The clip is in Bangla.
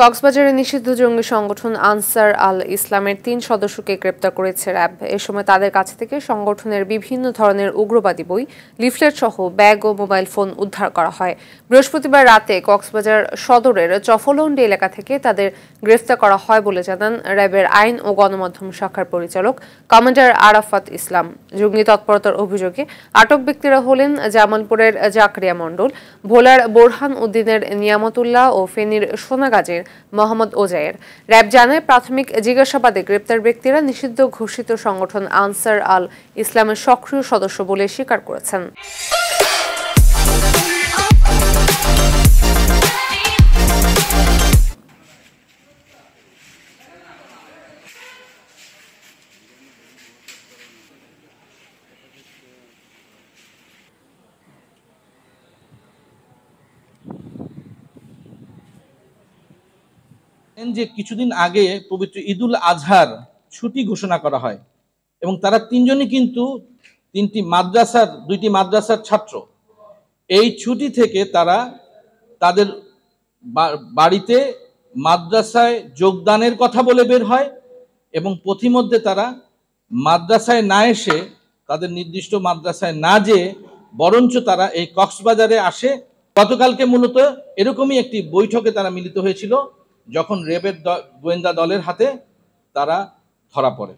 কক্সবাজারে নিষিদ্ধ জঙ্গি সংগঠন আনসার আল ইসলামের ৩ সদস্যকে গ্রেপ্তার করেছে র্যাব। এ সময় তাদের কাছ থেকে সংগঠনের বিভিন্ন ধরনের উগ্রবাদী বই, লিফলেট সহ ব্যাগ ও মোবাইল ফোন উদ্ধার করা হয়। বৃহস্পতিবার রাতে কক্সবাজার সদরের চফলন্ডি এলাকা থেকে তাদের গ্রেফতার করা হয় বলে জানান র্যাবের আইন ও গণমাধ্যম শাখার পরিচালক কমান্ডার আরাফাত ইসলাম। জঙ্গি তৎপরতার অভিযোগে আটক ব্যক্তিরা হলেন জামালপুরের জাকরিয়া মণ্ডল, ভোলার বোরহান উদ্দিনের নিয়ামতুল্লাহ ও ফেনীর সোনাগাজীর মোহাম্মদ ওজায়ের। র্যাব জানায়, প্রাথমিক জিজ্ঞাসাবাদে গ্রেপ্তার ব্যক্তিরা নিষিদ্ধ ঘোষিত সংগঠন আনসার আল ইসলামের সক্রিয় সদস্য বলে স্বীকার করেছেন। যে কিছুদিন আগে পবিত্র ঈদুল আজহার ছুটি ঘোষণা করা হয় এবং তারা তিনজনই কিন্তু দুইটি মাদ্রাসার ছাত্র। এই ছুটি থেকে তারা তাদের বাড়িতে মাদ্রাসায় যোগদানের কথা বলে বের হয় এবং পথিমধ্যে তারা মাদ্রাসায় না এসে, তাদের নির্দিষ্ট মাদ্রাসায় না যেয়ে বরঞ্চ তারা এই কক্সবাজারে আসে। গতকালকে মূলত এরকমই একটি বৈঠকে তারা মিলিত হয়েছিল, যখন র্যাবের গোয়েন্দা দলের হাতে তারা ধরা পড়ে।